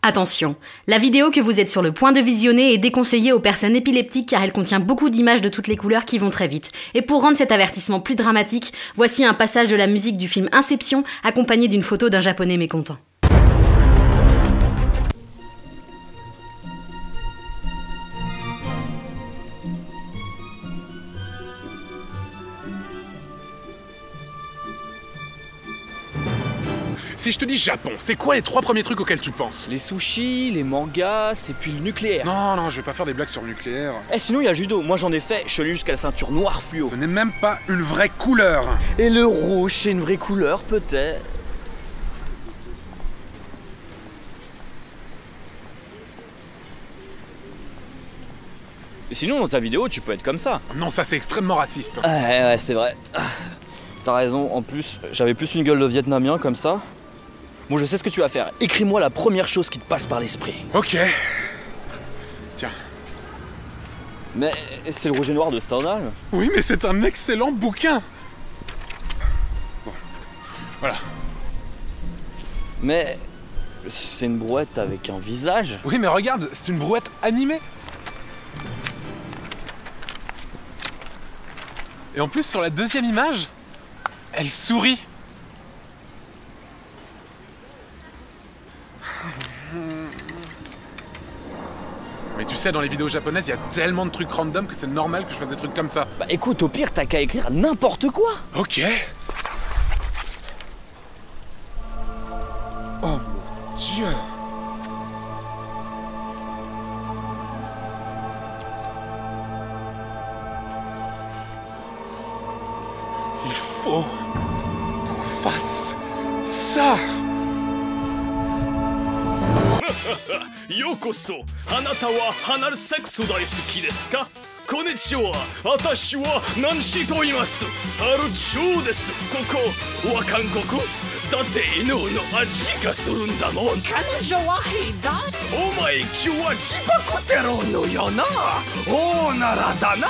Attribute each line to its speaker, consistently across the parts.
Speaker 1: Attention, la vidéo que vous êtes sur le point de visionner est déconseillée aux personnes épileptiques car elle contient beaucoup d'images de toutes les couleurs qui vont très vite. Et pour rendre cet avertissement plus dramatique, voici un passage de la musique du film Inception accompagné d'une photo d'un japonais mécontent.
Speaker 2: Si je te dis Japon, c'est quoi les 3 premiers trucs auxquels tu penses?
Speaker 3: Les sushis, les mangas, et puis le nucléaire.
Speaker 2: Non, je vais pas faire des blagues sur le nucléaire.
Speaker 3: Eh sinon il y a judo, moi j'en ai fait, je suis allé jusqu'à la ceinture noire fluo.
Speaker 2: Ce n'est même pas une vraie couleur.
Speaker 3: Et le rouge, c'est une vraie couleur peut-être. Et sinon dans ta vidéo tu peux être comme ça.
Speaker 2: Non, ça c'est extrêmement raciste.
Speaker 3: Ouais, c'est vrai. T'as raison, en plus, j'avais plus une gueule de vietnamien comme ça. Bon, je sais ce que tu vas faire. Écris-moi la première chose qui te passe par l'esprit.
Speaker 2: Ok. Tiens.
Speaker 3: Mais c'est le rouge et noir de Stendhal.
Speaker 2: Oui, mais c'est un excellent bouquin. Bon. Voilà.
Speaker 3: Mais c'est une brouette avec un visage.
Speaker 2: Oui, mais regarde, c'est une brouette animée. Et en plus, sur la deuxième image, elle sourit. Mais tu sais, dans les vidéos japonaises, il y a tellement de trucs random que c'est normal que je fasse des trucs comme ça.
Speaker 3: Bah écoute, au pire, t'as qu'à écrire n'importe quoi.
Speaker 2: Ok. Oh mon Dieu. Il faut qu'on fasse ça.
Speaker 4: Yokoso, anata wa hanal sexu daisuki desu ka? Konnichiwa, watashi wa Nanshi to imasu. Haruchou desu. Koko wa Kankoku? Datte inu no aji ga suru nda mon. Kanoujo wa hidai. Omae kyou wa jibakutero no yo na. O nara da na.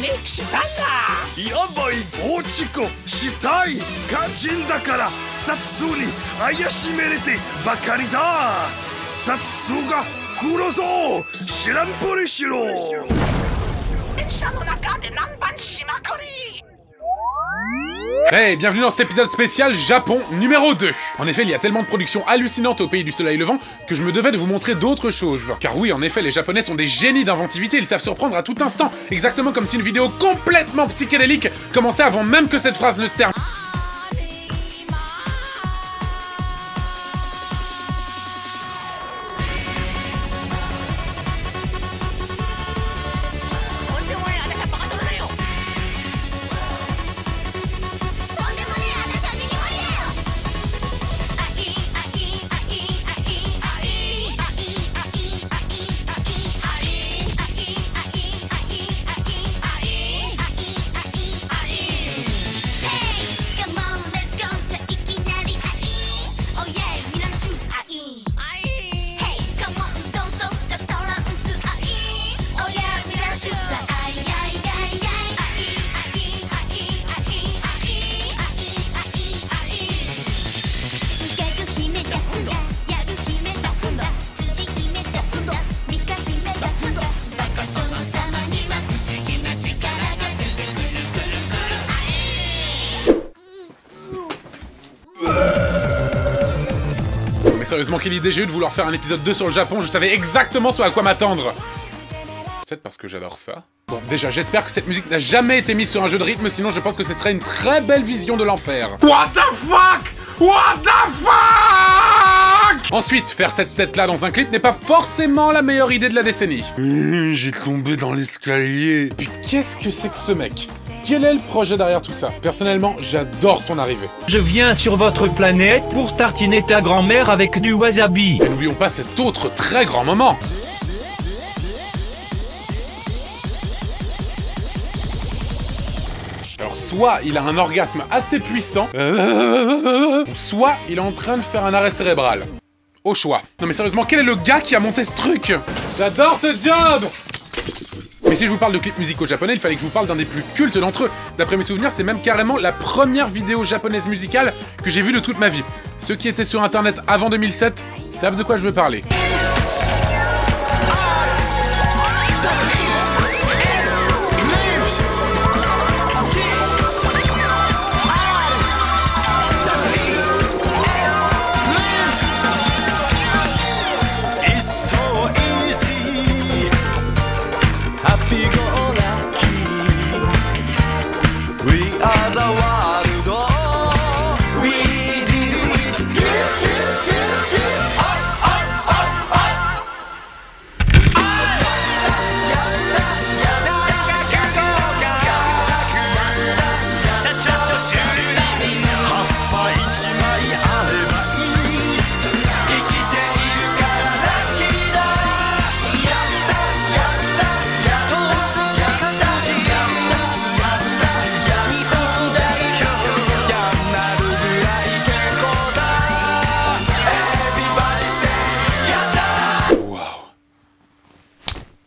Speaker 4: Nekshita na. Yabai bochiko shitai. Kanjin dakara satsu ni ayashimerete bakari da. Satsuga Kurozo Shiranpuri Shiro.
Speaker 2: Hey, bienvenue dans cet épisode spécial Japon numéro 2. En effet, il y a tellement de productions hallucinantes au pays du soleil levant que je me devais de vous montrer d'autres choses. Car oui, en effet, les Japonais sont des génies d'inventivité, ils savent surprendre à tout instant, exactement comme si une vidéo complètement psychédélique commençait avant même que cette phrase ne se termine. Mais sérieusement, quelle idée j'ai eu de vouloir faire un épisode 2 sur le Japon, je savais exactement ce à quoi m'attendre. Peut-être parce que j'adore ça. Bon, déjà, j'espère que cette musique n'a jamais été mise sur un jeu de rythme, sinon je pense que ce serait une très belle vision de l'enfer. What the fuck? What the fuck? Ensuite, faire cette tête-là dans un clip n'est pas forcément la meilleure idée de la décennie. J'ai tombé dans l'escalier. Puis qu'est-ce que c'est que ce mec? Quel est le projet derrière tout ça? Personnellement, j'adore son arrivée.
Speaker 5: Je viens sur votre planète pour tartiner ta grand-mère avec du wasabi.
Speaker 2: Et n'oublions pas cet autre très grand moment. Alors soit il a un orgasme assez puissant, soit il est en train de faire un arrêt cérébral. Au choix. Non mais sérieusement, quel est le gars qui a monté ce truc? J'adore ce job! Mais si je vous parle de clips musicaux japonais, il fallait que je vous parle d'un des plus cultes d'entre eux. D'après mes souvenirs, c'est même carrément la première vidéo japonaise musicale que j'ai vue de toute ma vie. Ceux qui étaient sur internet avant 2007 savent de quoi je veux parler.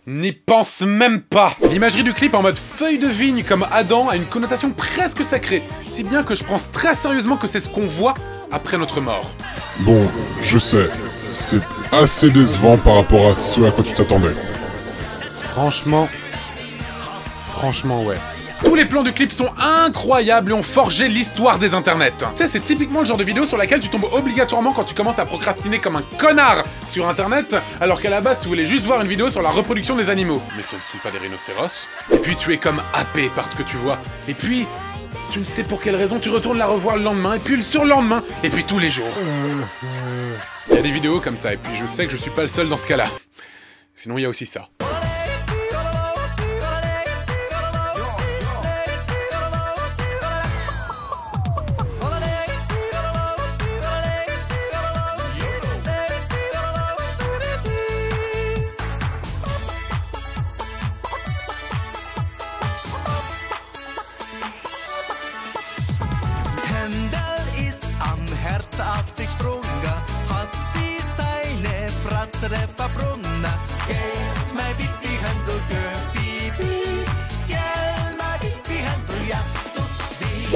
Speaker 2: N'y pense même pas. L'imagerie du clip en mode feuille de vigne comme Adam a une connotation presque sacrée, si bien que je pense très sérieusement que c'est ce qu'on voit après notre mort.
Speaker 6: Bon, je sais, c'est assez décevant par rapport à ce à quoi tu t'attendais.
Speaker 2: Franchement, ouais. Tous les plans du clip sont incroyables et ont forgé l'histoire des internets. Tu sais, c'est typiquement le genre de vidéo sur laquelle tu tombes obligatoirement quand tu commences à procrastiner comme un connard sur internet, alors qu'à la base tu voulais juste voir une vidéo sur la reproduction des animaux. Mais ce ne sont pas des rhinocéros. Et puis tu es comme happé par ce que tu vois. Et puis, tu ne sais pour quelle raison, tu retournes la revoir le lendemain, et puis le surlendemain, et puis tous les jours. Il y a des vidéos comme ça, et puis je sais que je suis pas le seul dans ce cas-là. Sinon il y a aussi ça.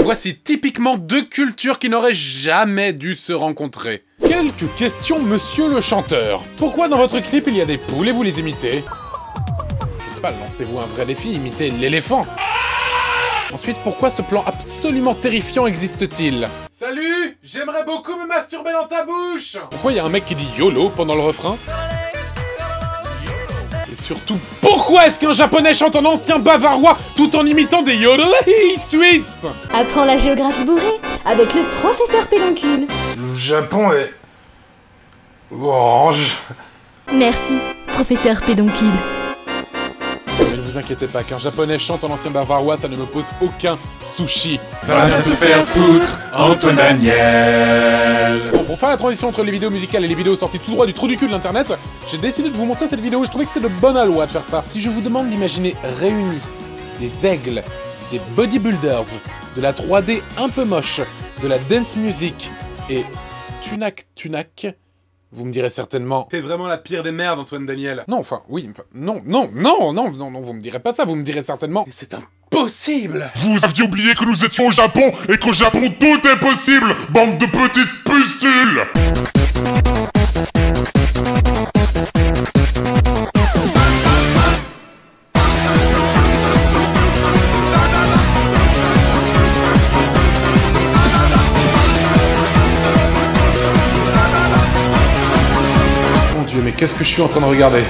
Speaker 2: Voici typiquement deux cultures qui n'auraient jamais dû se rencontrer. Quelques questions, monsieur le chanteur. Pourquoi dans votre clip il y a des poules et vous les imitez? Je sais pas, lancez-vous un vrai défi, imitez l'éléphant. Ensuite, pourquoi ce plan absolument terrifiant existe-t-il? Salut! J'aimerais beaucoup me masturber dans ta bouche! Pourquoi il y a un mec qui dit YOLO pendant le refrain? Et surtout, pourquoi est-ce qu'un japonais chante en ancien bavarois tout en imitant des yodelais suisses?
Speaker 7: Apprends la géographie bourrée avec le professeur Pédoncule.
Speaker 2: Le Japon est... orange.
Speaker 7: Merci, professeur Pédoncule.
Speaker 2: Mais ne vous inquiétez pas, qu'un japonais chante en ancien bavarois, ça ne me pose aucun sushi.
Speaker 5: Va bien te faire foutre, Antoine Daniel.
Speaker 2: Bon, pour faire la transition entre les vidéos musicales et les vidéos sorties tout droit du trou du cul de l'internet, j'ai décidé de vous montrer cette vidéo. Je trouvais que c'est de bonne loi de faire ça. Si je vous demande d'imaginer réunis des aigles, des bodybuilders, de la 3D un peu moche, de la dance music et tunac, vous me direz certainement... T'es vraiment la pire des merdes, Antoine Daniel. Non, enfin, oui, enfin, non, vous me direz pas ça, vous me direz certainement... Mais c'est impossible.
Speaker 6: Vous aviez oublié que nous étions au Japon et qu'au Japon tout est possible, bande de petites pustules.
Speaker 2: Mais qu'est-ce que je suis en train de regarder?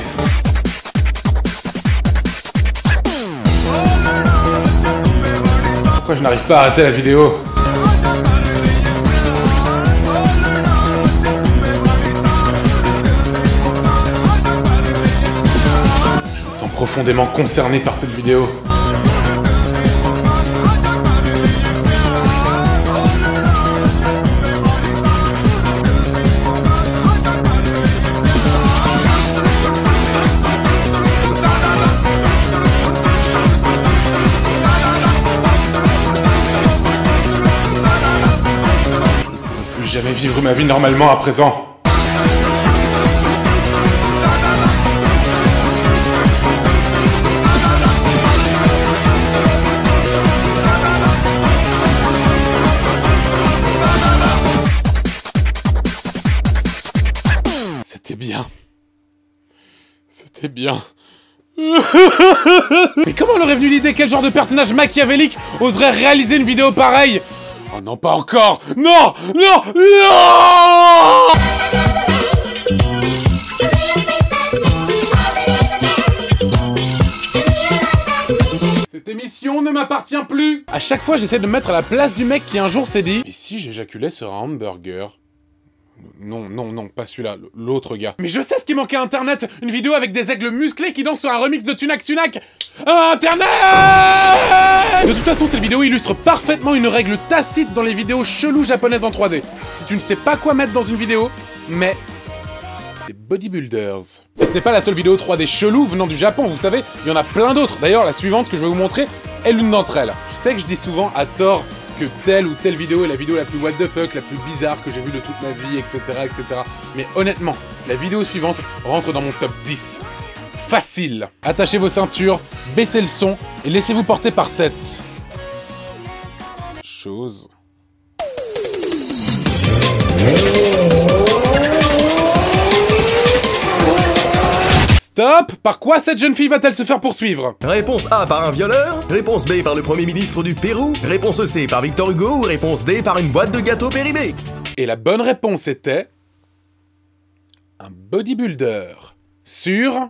Speaker 2: Pourquoi je n'arrive pas à arrêter la vidéo? Je me sens profondément concerné par cette vidéo. Jamais vivre ma vie normalement à présent. C'était bien. Mais comment leur est venue l'idée? Quel genre de personnage machiavélique oserait réaliser une vidéo pareille? Oh non, pas encore! Non! Non! Non! Cette émission ne m'appartient plus! À chaque fois, j'essaie de me mettre à la place du mec qui un jour s'est dit: et si j'éjaculais sur un hamburger? Non, non, non, pas celui-là, l'autre gars. Mais je sais ce qui manquait à Internet! Une vidéo avec des aigles musclés qui dansent sur un remix de Tunak Tunak! Internet! De toute façon, cette vidéo illustre parfaitement une règle tacite dans les vidéos cheloues japonaises en 3D. Si tu ne sais pas quoi mettre dans une vidéo, mets des bodybuilders. Et ce n'est pas la seule vidéo 3D chelou venant du Japon, vous savez, il y en a plein d'autres. D'ailleurs, la suivante que je vais vous montrer est l'une d'entre elles. Je sais que je dis souvent à tort que telle ou telle vidéo est la vidéo la plus what the fuck, la plus bizarre que j'ai vue de toute ma vie, etc., etc. Mais honnêtement, la vidéo suivante rentre dans mon top 10. Facile. Attachez vos ceintures, baissez le son et laissez-vous porter par cette chose. Stop! Par quoi cette jeune fille va-t-elle se faire poursuivre?
Speaker 8: Réponse A par un violeur, réponse B par le premier ministre du Pérou, réponse C par Victor Hugo ou réponse D par une boîte de gâteaux périmés.
Speaker 2: Et la bonne réponse était... un bodybuilder sur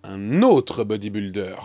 Speaker 2: un autre bodybuilder.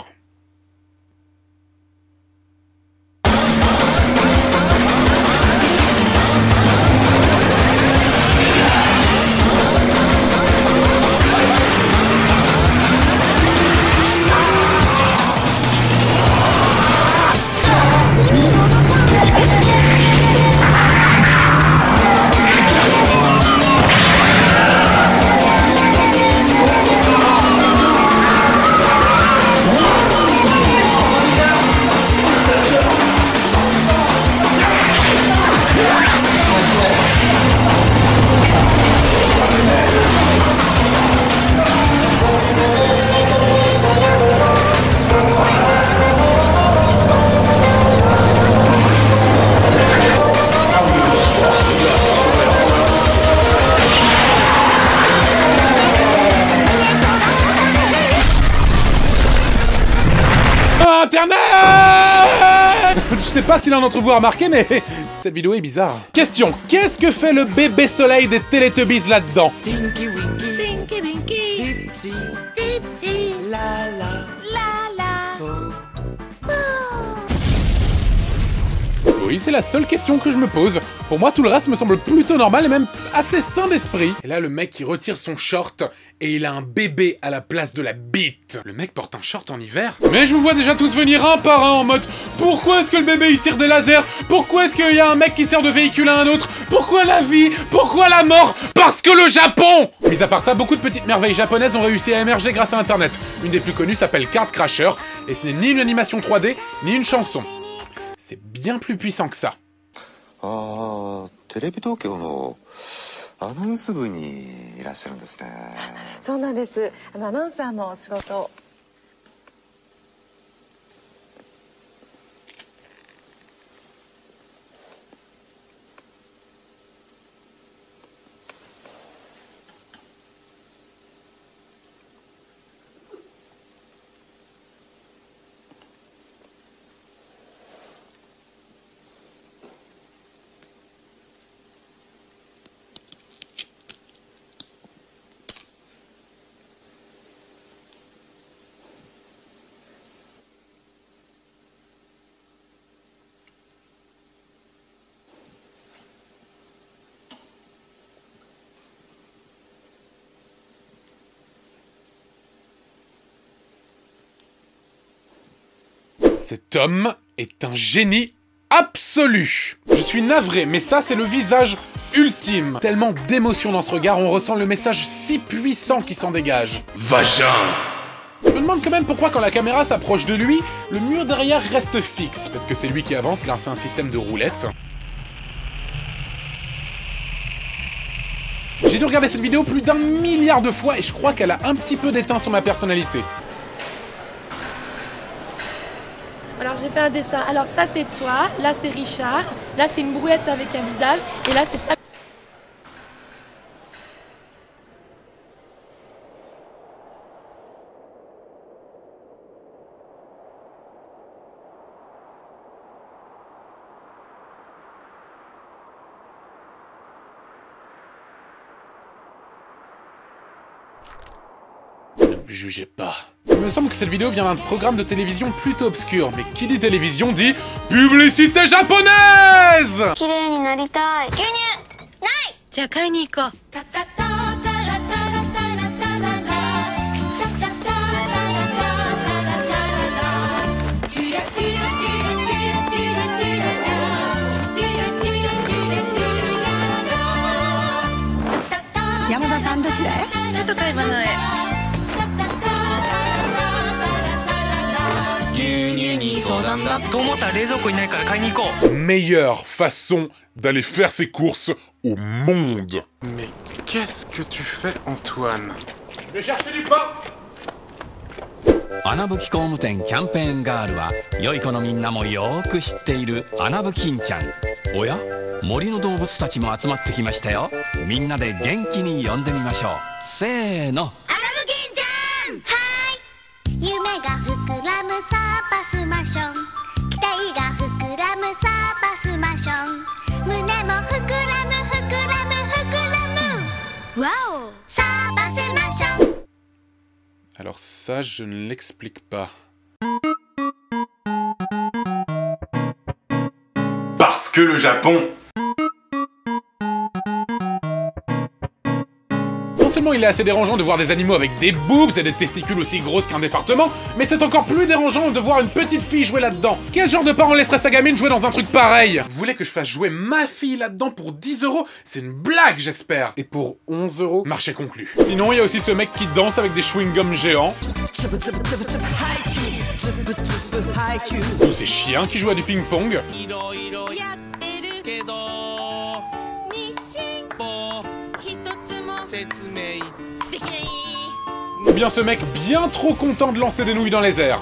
Speaker 2: Internet! Je sais pas si l'un d'entre vous a remarqué, mais cette vidéo est bizarre. Question, qu'est-ce que fait le bébé soleil des Teletubbies là-dedans?
Speaker 9: Tinky Winky, Tinky Winky, Dipsy, Dipsy, la la, la la, po, po.
Speaker 2: Oui, c'est la seule question que je me pose. Pour moi, tout le reste me semble plutôt normal et même assez sain d'esprit. Et là, le mec, il retire son short et il a un bébé à la place de la bite. Le mec porte un short en hiver. Mais je vous vois déjà tous venir un par un en mode: pourquoi est-ce que le bébé, il tire des lasers? Pourquoi est-ce qu'il y a un mec qui sert de véhicule à un autre? Pourquoi la vie? Pourquoi la mort? Parce que le Japon! Mis à part ça, beaucoup de petites merveilles japonaises ont réussi à émerger grâce à Internet. Une des plus connues s'appelle Card Crasher, et ce n'est ni une animation 3D, ni une chanson. C'est bien plus puissant que ça.
Speaker 10: Ah, Télé Tokyoのアナウンス部にいらっしゃるんですね。
Speaker 11: そうなんです。アナウンサーの仕事を。
Speaker 2: Cet homme est un génie absolu. Je suis navré, mais ça, c'est le visage ultime. Tellement d'émotion dans ce regard, on ressent le message si puissant qui s'en dégage. Vagin! Je me demande quand même pourquoi, quand la caméra s'approche de lui, le mur derrière reste fixe. Peut-être que c'est lui qui avance grâce à un système de roulettes. J'ai dû regarder cette vidéo plus d'1 milliard de fois et je crois qu'elle a un petit peu déteint sur ma personnalité.
Speaker 12: Alors j'ai fait un dessin. Alors ça c'est toi, là c'est Richard, là c'est une brouette avec un visage, et là c'est ça.
Speaker 2: Ne me jugez pas. Il me semble que cette vidéo vient d'un programme de télévision plutôt obscur, mais qui dit télévision dit publicité japonaise. Meilleure façon d'aller faire ses courses au monde.
Speaker 13: Mais qu'est-ce que tu fais, Antoine?
Speaker 2: Je vais chercher du pain.
Speaker 14: 穴吹き工務店キャンペーンガールは良い子のみんなもよーく知っている穴吹きんちゃん。おや、森の動物たちも集まってきましたよ。みんなで元気に呼んでみましょう。せーの。
Speaker 9: 穴吹きんちゃん。はい。夢が膨らむサーバスマション。期待が膨らむサーバスマション。胸も膨らむ膨らむ膨らむ。わお。サーバスマション。
Speaker 2: Alors ça, je ne l'explique pas.
Speaker 13: Parce que le Japon...
Speaker 2: Non seulement il est assez dérangeant de voir des animaux avec des boobs et des testicules aussi grosses qu'un département, mais c'est encore plus dérangeant de voir une petite fille jouer là-dedans. Quel genre de parent laisserait sa gamine jouer dans un truc pareil? Vous voulez que je fasse jouer ma fille là-dedans pour 10 €? C'est une blague, j'espère. Et pour 11 €, marché conclu. Sinon, il y a aussi ce mec qui danse avec des chewing-gums géants. Ou ces chiens qui jouent à du ping-pong. Ou bien ce mec bien trop content de lancer des nouilles dans les airs.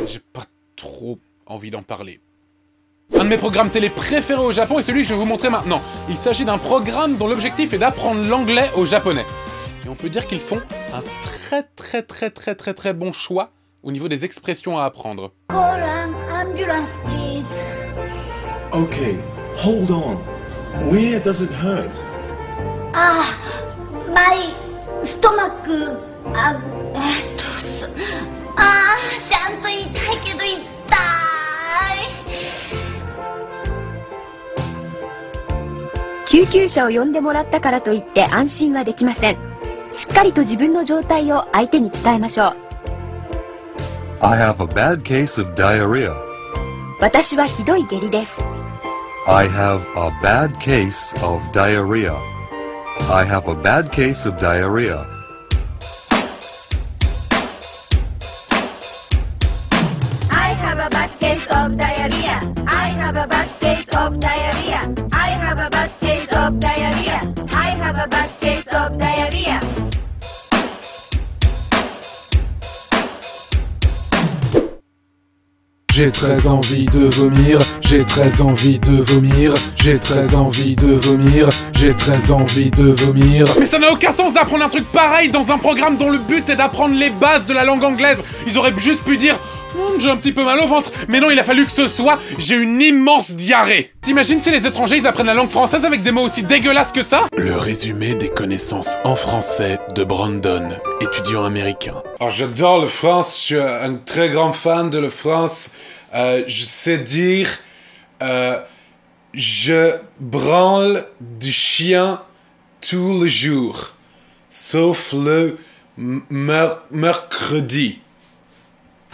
Speaker 2: J'ai pas trop envie d'en parler. Un de mes programmes télé préférés au Japon est celui que je vais vous montrer maintenant. Il s'agit d'un programme dont l'objectif est d'apprendre l'anglais aux Japonais. Et on peut dire qu'ils font un très bon choix au niveau des expressions à apprendre.
Speaker 9: Call an ambulance, please.
Speaker 15: Okay, hold on. Where does it hurt?
Speaker 9: Ah, my stomach. ちゃんと痛いけど痛い。
Speaker 16: 救急車を呼んでもらったからといって安心はできません。しっかりと自分の状態を相手に伝えましょう。
Speaker 17: I have a bad case of diarrhea.
Speaker 16: 私はひどい下痢です。
Speaker 17: I have a bad case of diarrhea. I have a bad case of diarrhea.
Speaker 9: I have a bad case of diarrhea. I have a bad case of diarrhea. I have a bad case of diarrhea. I have a bad case of diarrhea.
Speaker 18: J'ai très envie de vomir, j'ai très envie de vomir, j'ai très envie de vomir, j'ai très envie de vomir.
Speaker 2: Mais ça n'a aucun sens d'apprendre un truc pareil dans un programme dont le but est d'apprendre les bases de la langue anglaise. Ils auraient juste pu dire j'ai un petit peu mal au ventre. Mais non, il a fallu que ce soit j'ai une immense diarrhée. T'imagines si les étrangers ils apprennent la langue française avec des mots aussi dégueulasses que ça?
Speaker 18: Le résumé des connaissances en français de Brandon, étudiant américain.
Speaker 19: Oh, j'adore la France, je suis un très grand fan de la France. Je sais dire je branle du chien tous les jours, sauf le mercredi.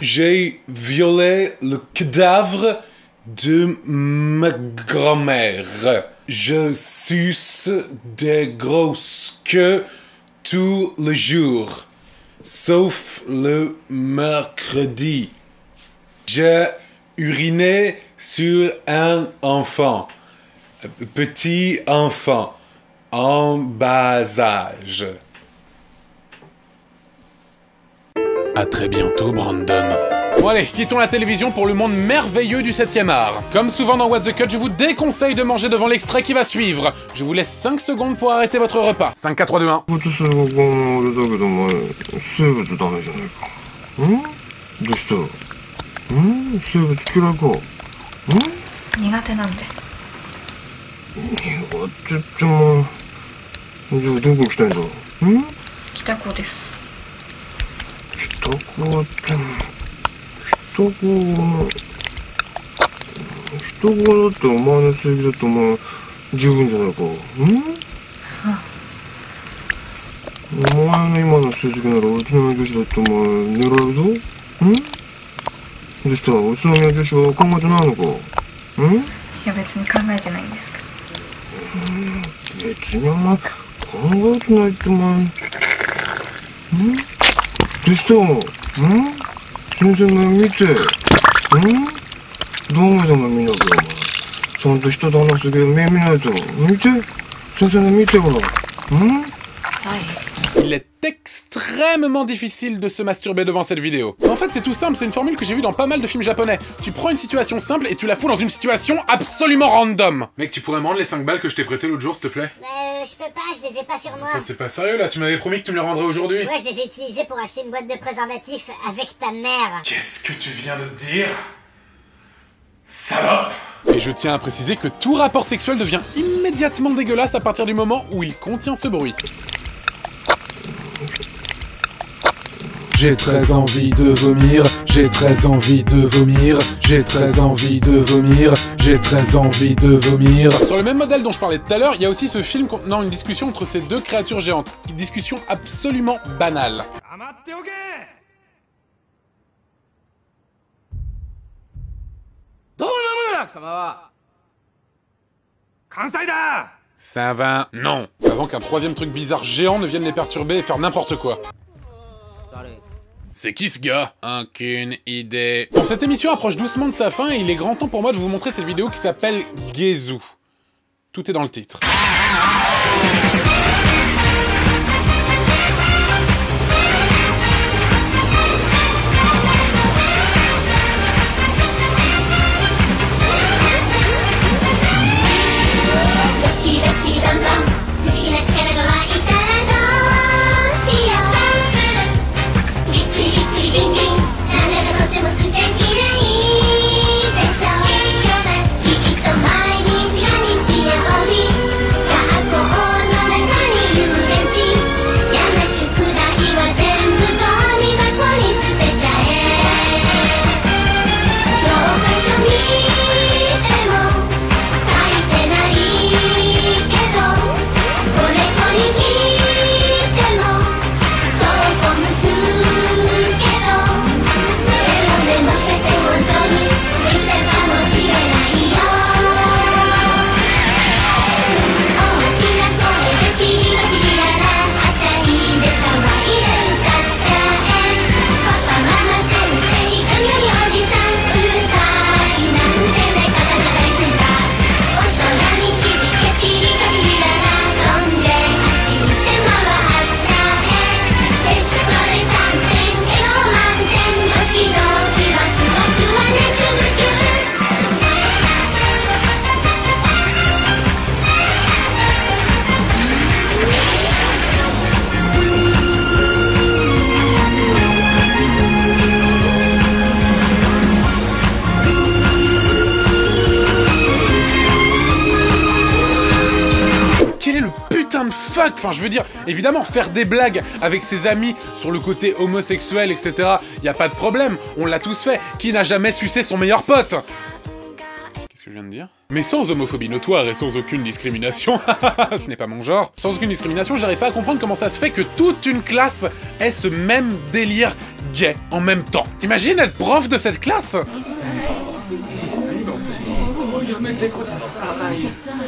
Speaker 19: J'ai violé le cadavre de ma grand-mère. Je suce des grosses queues tous les jours, sauf le mercredi. J'ai uriné sur un enfant, petit enfant, en bas âge.
Speaker 18: À très bientôt, Brandon.
Speaker 2: Bon allez, quittons la télévision pour le monde merveilleux du 7e art. Comme souvent dans What's the Cut, je vous déconseille de manger devant l'extrait qui va suivre. Je vous laisse 5 secondes pour arrêter votre repas. 5, 4, 3, 2, 1. Il est extrêmement difficile de se masturber devant cette vidéo. En fait, c'est tout simple, c'est une formule que j'ai vue dans pas mal de films japonais. Tu prends une situation simple et tu la fous dans une situation absolument random.
Speaker 19: Mec, tu pourrais me rendre les 5 balles que je t'ai prêté l'autre jour, s'il te plaît?
Speaker 9: Je peux pas, je les ai pas sur moi.
Speaker 19: T'es pas sérieux là? Tu m'avais promis que tu me les rendrais aujourd'hui.
Speaker 9: Ouais, je les ai utilisés pour acheter une boîte de préservatifs avec ta mère.
Speaker 19: Qu'est-ce que tu viens de dire? Salope!
Speaker 2: Et je tiens à préciser que tout rapport sexuel devient immédiatement dégueulasse à partir du moment où il contient ce bruit.
Speaker 18: J'ai très envie de vomir, j'ai très envie de vomir, j'ai très envie de vomir, j'ai très envie de vomir.
Speaker 2: Sur le même modèle dont je parlais tout à l'heure, il y a aussi ce film contenant une discussion entre ces deux créatures géantes. Une discussion absolument banale. Ça va, non. Avant qu'un troisième truc bizarre géant ne vienne les perturber et faire n'importe quoi. C'est qui ce gars? Aucune idée. Bon, cette émission approche doucement de sa fin et il est grand temps pour moi de vous montrer cette vidéo qui s'appelle Gezu. Tout est dans le titre. Fuck, enfin je veux dire, évidemment faire des blagues avec ses amis sur le côté homosexuel, etc. Y a pas de problème, on l'a tous fait. Qui n'a jamais sucé son meilleur pote? Qu'est-ce que je viens de dire? Mais sans homophobie notoire et sans aucune discrimination, ce n'est pas mon genre. Sans aucune discrimination, j'arrive pas à comprendre comment ça se fait que toute une classe ait ce même délire gay en même temps. T'imagines être prof de cette classe?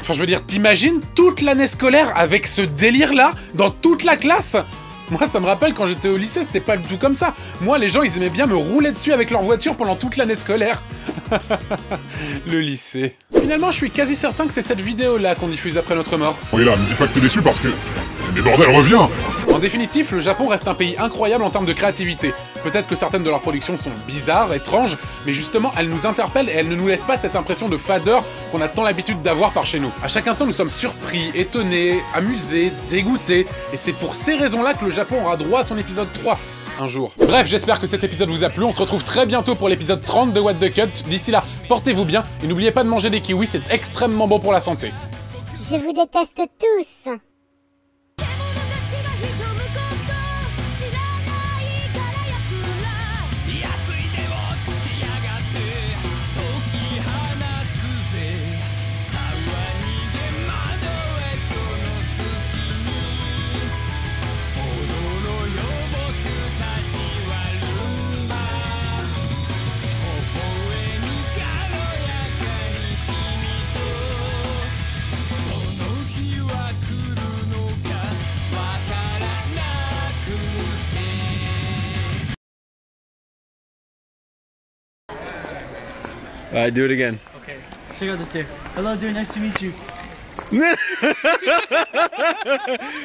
Speaker 2: Enfin, je veux dire, t'imagines toute l'année scolaire avec ce délire-là dans toute la classe? Moi, ça me rappelle quand j'étais au lycée, c'était pas du tout comme ça. Moi, les gens, ils aimaient bien me rouler dessus avec leur voiture pendant toute l'année scolaire. Le lycée. Finalement, je suis quasi certain que c'est cette vidéo-là qu'on diffuse après notre mort.
Speaker 6: Oui, là, me dis pas que t'es déçu parce que... Mais bordel, reviens!
Speaker 2: En définitive, le Japon reste un pays incroyable en termes de créativité. Peut-être que certaines de leurs productions sont bizarres, étranges, mais justement, elles nous interpellent et elles ne nous laissent pas cette impression de fadeur qu'on a tant l'habitude d'avoir par chez nous. À chaque instant, nous sommes surpris, étonnés, amusés, dégoûtés, et c'est pour ces raisons-là que le Japon aura droit à son épisode 3. Un jour. Bref, j'espère que cet épisode vous a plu. On se retrouve très bientôt pour l'épisode 30 de What the Cut. D'ici là, portez-vous bien et n'oubliez pas de manger des kiwis, c'est extrêmement bon pour la santé.
Speaker 9: Je vous déteste tous.
Speaker 20: Alright, do it again.
Speaker 21: Okay. Check out this deer. Hello, dear. Nice to meet you.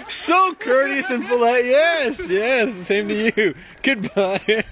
Speaker 20: So courteous and polite. Yes, yes. Same to you. Goodbye.